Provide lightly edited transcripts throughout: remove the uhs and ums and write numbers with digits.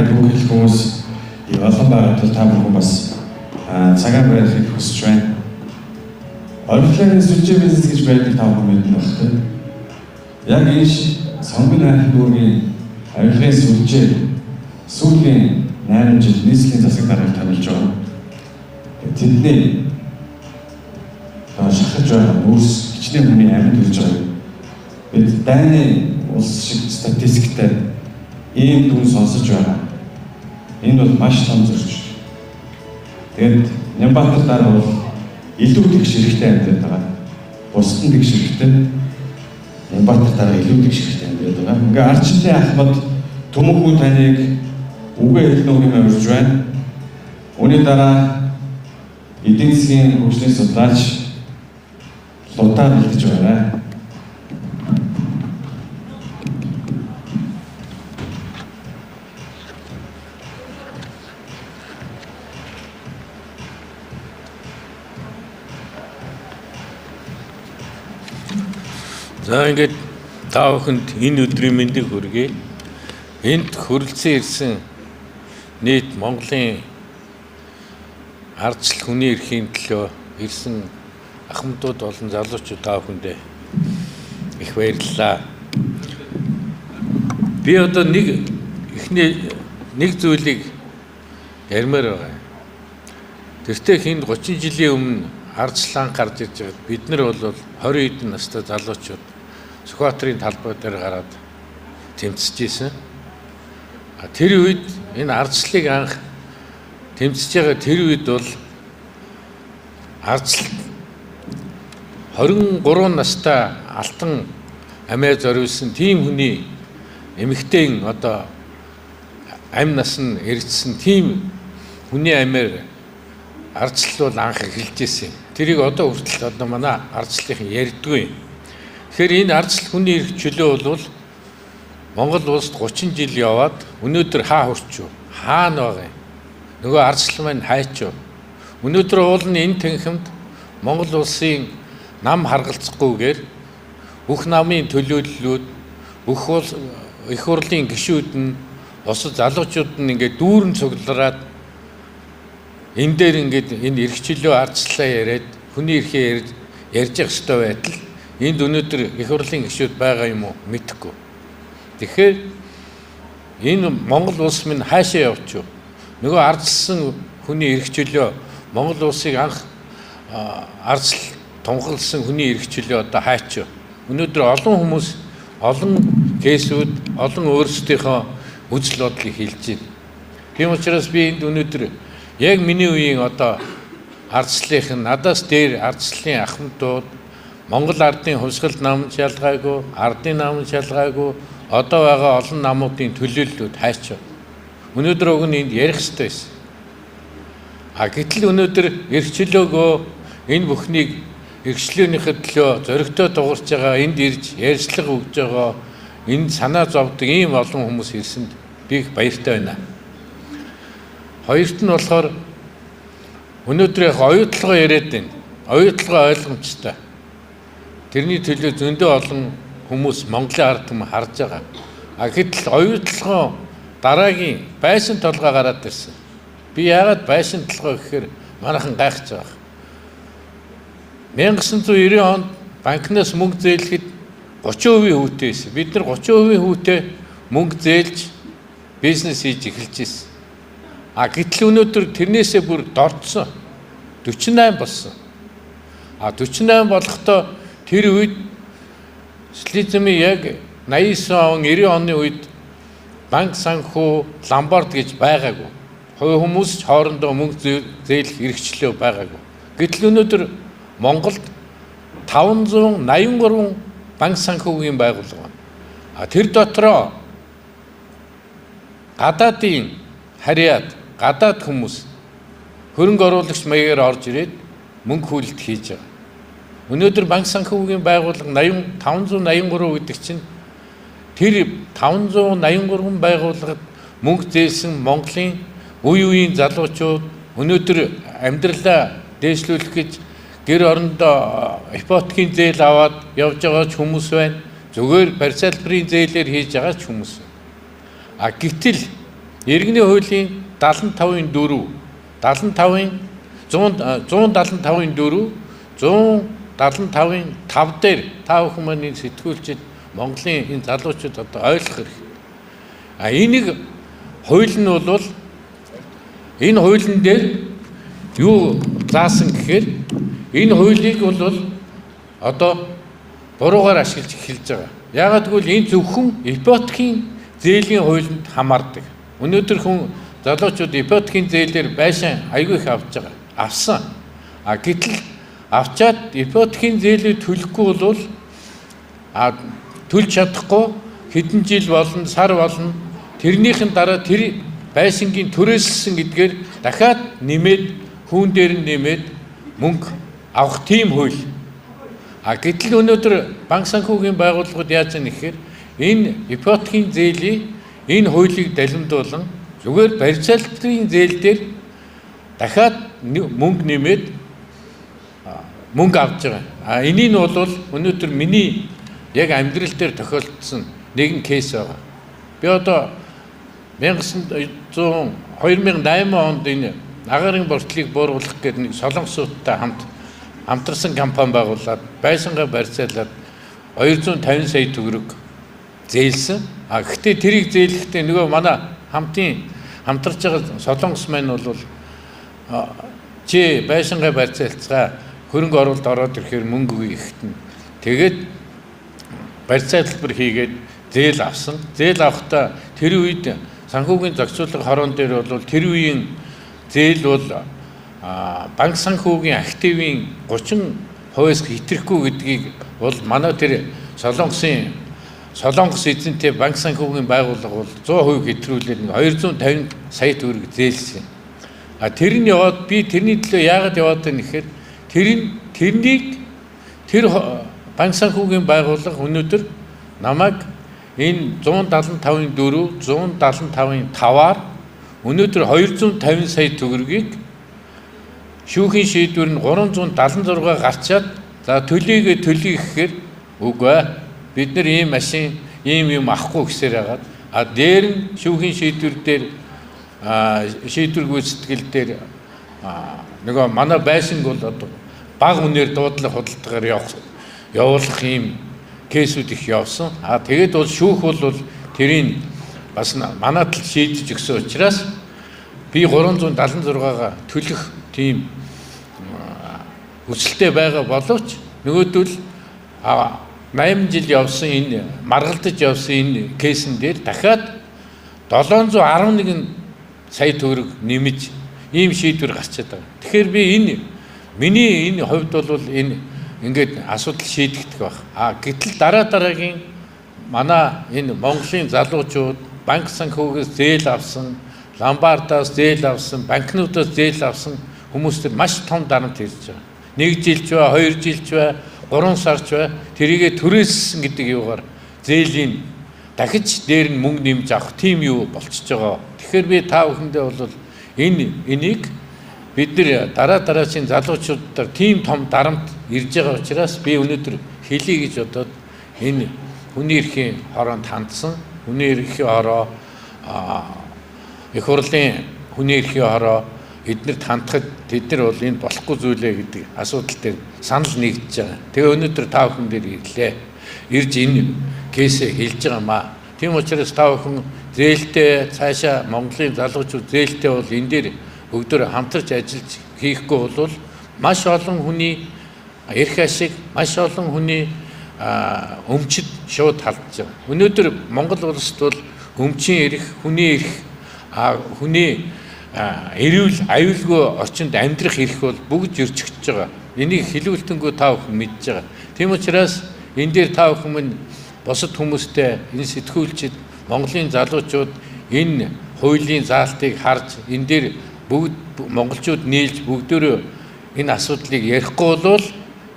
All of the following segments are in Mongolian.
Бүгд хүмүүс олон байгаад та бүхэн бас цагаан байрыг хүсэж байна. Орчлын сүлжээ бизнес гэж байдаг та бүхэн мэднэ байх тийм. Яг энэ сонгон хайрын дүүргийн авилгын сүлжээ сүүлийн 8 жил нийслэлийн засаг даргаыг танилж байгаа. Тэдний шахаж байгаа үүс хичнээн хүний амьд үрж байгаа. Бид дайны улс шиг статистиктэй ийм дүн сонсож байгаа. Энэ бол маш том зөрчил. Тэгэд Нямбатар дараа бол илүү тэгш хэрэгтэй амьд байгаа. Бусад нь тэгш хэрэгтэй. Нямбатар дараа илүү тэгш хэрэгтэй амьд байгаа. Ингээ арчлын ахмад төмөггүй таныг үгээ хэлнэ юм урьж байна. Үүний дараа эдийн засгийн хөгжлийн судлаач Лутаар хэлж байна. За ингээд та бүхэнд энэ өдрийн мэндийг хүргэе. Энд хүрэлцэн ирсэн нийт Монголын ардчил хүний эрхийн төлөө ирсэн ахмадууд болон залуучууд та бүхэндээ их баярлалаа. Би одоо нэг зүйлийг ярмаар байгаа. Тэртээ хин 30 жилийн өмнө ардчлан гарч ирж байгаад бид нар бол 20 хэдэн настай залуучууд Сүхбаатарын талбай дээр гараад тэмцэж ийсэн. Тэр үед энэ ардчлалыг анх тэмцэж байгаа тэр үед бол ардчлал 23 настай алтан амиа зориулсан тийм хүний эмэгтэйн одоо амь нас нь эргэжсэн тийм хүний амиар ардчлал бол анх эхэлж ирсэн. Тэрийг одоо хүртэл одоо манай ардчлалын ярьдгүй. Тэгэхээр энэ ардчлал хүний эрх чөлөө бол Монгол улсад 30 жил яваад өнөөдөр хаа хүрч хаана байгаа юм? Нөгөө ардчлал маань хайч юу? Өнөөдөр уулын энэ танхимд Монгол улсын нам харгалзахгүйгээр бүх намын төлөөллүүд бүх их хурлын гишүүд нь босод залуучууд нь ингээд дүүрэн цуглараад энэ дээр ингээд энэ эрх чөлөө ардчлалаа яриад хүний эрхээ ярьж явах ёстой байтал энд өнөөдөр их хурлын гишүүд байгаа юм уу мэдэхгүй. Тэгэхээр энэ Монгол улс минь хаашаа явчих вэ? Нөгөө ардчилсан хүний эрх чөлөө Монгол улсыг анх ардчил тунхагласан хүний эрх чөлөө одоо хаач вэ? Өнөөдөр олон хүмүүс олон кейсүүд олон өөрсдийнхөө үзэл бодлыг хэлж байна. Тийм учраас би энд өнөөдөр яг миний үеийн одоо ардчлалын надаас дээр ардчлалын ахмадууд Монгол ардын хувьсгал нам шалгаагүй, ардын нам шалгаагүй одоо байгаа олон намуудын төлөөллүүд хайч. Өнөөдөр уг нь энд ярих ёстой байсан. Гэтэл өнөөдөр эрх чөлөөгөө энэ бүхнийг эрхчлөөнийхөө төлөө зоригтой дуурч байгаа энд ирж ярьцлага өгж байгаа энэ санаа зовдөг ийм олон хүмүүс ирсэнд би их баяртай байна. Хоёрт нь болохоор өнөөдөр яг оюутлогоо яриад байна. Оюутлогоо ойлгомжтой. Тэрний төлөө зөндөө олон хүмүүс Монголын ард түмэн харж байгаа. Гэтэл оюутлогоо дараагийн байшин толгой гараад ирсэн. Би яагаад байшин толгой гэхээр манайхан гайхаж байгаа. 1990 онд банкнаас мөнгө зээлэхэд 30% хүүтэй байсан. Бид нар 30% хүүтэй мөнгө зээлж бизнес хийж эхэлж ирсэн. Гэтэл өнөөдөр тэрнээсээ бүр дордсон. 48 болсон. 48 болохдоо тэр үед социализмын яг 89 он 90 оны үед банк санхүү ломбард гэж байгаагүй. Хүмүүс хоорондоо мөнгө зээлэх эрхчлөө байгаагүй. Гэтэл өнөөдөр Монголд 583 банк санхүүгийн байгууллага байна. Тэр дотроо гадаадын харьяад гадаад хүмүүс хөрөнгө оруулагч маягаар орж ирээд мөнгө хүлэлт хийж байгаа. Өнөөдөр банк санхүүгийн байгууллага 583 гэдэг чинь тэр 583 байгууллагад мөнгө зээлсэн Монголын үе үеийн залуучууд өнөөдөр амьдралаа дээшлүүлэх гэж гэр орондоо ипотекийн зээл аваад явж байгаа ч хүмүүс байна. Зүгээр барь салбарын зээлээр хийж байгаа ч хүмүүс байна. Гэтэл Иргэний хуулийн 75-ын 4, 75-ын 175-ын 4, 175-ын 5 дээр та бүхэн маань сэтгүүлчид Монголын энэ залуучууд одоо ойлгох хэрэгтэй. Энийг хууль нь бол энэ хуулийн дээр юу заасан гэхээр энэ хуулийг бол одоо буруугаар ашиглаж эхэлж байгаа. Яагаад гэвэл энэ зөвхөн ипотекийн зээлийн хуулинд хамаардаг. Өнөөдөр хүн залуучууд ипотекийн зээлээр байшин аягүй их авч байгаа. Авсан. Гэтэл авчаад ипотекийн зээлийг төлөхгүй бол төлж чадахгүй хэдэн жил болно, сар болно. Тэрнийхэн дараа тэр байшингийн түрээсэлсэн гэдгээр дахиад нэмээд хүүн дээр нь нэмээд мөнгө авах тийм хууль. Гэтэл өнөөдөр банк санхүүгийн байгууллагууд яаж яах гэхээр энэ ипотекийн зээлийн энэ хуулийг далимдуулан зүгээр барьцаалбарын зээл дээр дахиад мөнгө нэмээд мөнгө авч байгаа. Энийг нь бол өнөөдөр миний яг амьдрал дээр тохиолдсон нэгэн кейс байгаа. Би одоо 2008 онд энэ агаарын бортлыг бууруулах гэдэг нэг солонгосуудтай хамтарсан компани байгуулад байшингаа барьцаалаад 250 сая төгрөг зээлсэн. Гэхдээ тэрийг зээлэхдээ нөгөө манай хамтарч байгаа солонгос маань бол чи байшингаа барьцаалцгаа хөрөнгө оруулалт ороод ирэхээр мөнгө өгье гэхтэн. Тэгээд барьцаалбар хийгээд зээл авсан. Зээл авахдаа тэр үед санхүүгийн зохицуулга хорон дээр бол тэр үеийн зээл бол банк санхүүгийн активын 30%-аас хэтрэхгүй гэдгийг бол манай тэр солонгос эзэнтэй банк санхүүгийн байгууллага бол 100% хэтрүүлээд 250 сая төгрөг зээлсэн. Тэр нь яваад би тэрний төлөө яагаад яваад байна гэхээр тэр банк санхүүгийн байгууллага өнөөдөр намайг энэ 175-ын 4, 175-ын 5-аар өнөөдөр 250 сая төгрөгийг шүүхийн шийдвэр нь 376 гарчаад за төлөе гэхээр үгүй бид нар ийм машин ийм юм авахгүй гэсээр хагаад дээр нь шүүхийн шийдвэр дээр шийдвэр гүйцэтгэл дээр нөгөө манай байшинг бол одоо бага үнээр дуудлага худалдаагаар явуулах ийм кейсүүд их явсан. Тэгээд бол шүүх бол тэрийг бас манай тал шийдэж өгсөн учраас би 376-га төлөх тийм хүсэлтэй байгаа боловч нөгөөдөл 8 жил явсан энэ маргалдаж явсан энэ кейсэн дээр дахиад 711 сая төгрөг нэмж ийм шийдвэр гарчаад байгаа. Тэгэхээр би миний энэ хувьд бол энэ ингээд асуудал шийдэгдэх байх. Гэтэл дараагийн манай энэ Монголын залуучууд банк санхүүгээс зээл авсан, ломбардаас зээл авсан, банкнуудаас зээл авсан хүмүүстэр маш том дарамт ирж байгаа. 1 жилч ба 2 жилч ба 3 сарч ба тэрийгэ түрээссэн гэдэг юугаар зээлийн дахиж дээр нь мөнгө нэмж авах тийм юу болчихж байгаа. Тэгэхээр би та бүхэндээ бол энийг бид нар дараагийн залуучуудаар тийм том дарамт ирж байгаа учраас би өнөөдөр хэлье гэж бодоод энэ хүний эрхийн хороонд хандсан. Хүний эрхийн хороо их хурлын хүний эрхийн хороо эднэрт хандахад тэд нар бол энэ болохгүй зүйлээ гэдэг асуудал дээр санал нэгдэж байгаа. Тэгээ өнөөдөр та бүхэн дээр ирлээ. Ирж энэ кейсээ хэлж байгаамаа. Тийм учраас та бүхэн зээлтэй цаашаа Монголын залуучууд зээлтэй бол энэ дээр бүгдөө хамтарч ажиллаж хийхгүй бол маш олон хүний эрх ашиг, маш олон хүний өмчөд шууд халдж байгаа. Өнөөдөр Монгол улсад бол өмчийн эрх, хүний эрх, хүний эрүүл аюулгүй орчинд амьдрах эрх бол бүгд зөрчигдөж байгаа. Энийг хэлүүлтэнгүү та бүхэн мэдж байгаа. Тийм учраас энэ дээр та бүхэн минь бусад хүмүүстэй энэ сэтгүүлчид Монголын залуучууд энэ хуулийн заалтыг харж энэ дээр бүгд монголчууд нийлж бүгдөө энэ асуудлыг ярихгүй бол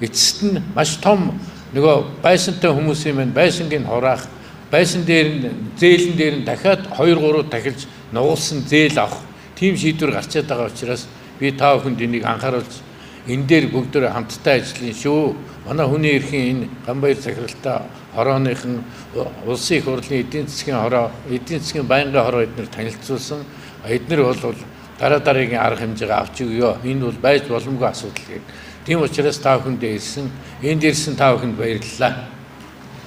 эцэст нь маш том нөгөө байшинтай хүмүүсийн маань байшингийн хураах, байшин дээр нь зээлэн дээр нь дахиад 2-3 дахилж нугуулсан зээл авах тийм шийдвэр гарчаад байгаа учраас би та бүхэнд энийг анхааруулж энэ дээр бүгдөө хамтдаа ажиллана шүү. Манай хүний эрхийн энэ Ганбаяр захиралтай хорооных нь улсын их хурлын эдийн засгийн хороо, эдийн засгийн байнгын хороо эднэр танилцуулсан. Эднэр бол дараагийн арга хэмжээ авч өгөө. Энэ бол байж боломгүй асуудал гэдэг. Тийм учраас та бүхэндээ хэлсэн. Энд ирсэн та бүхэнд баярлалаа.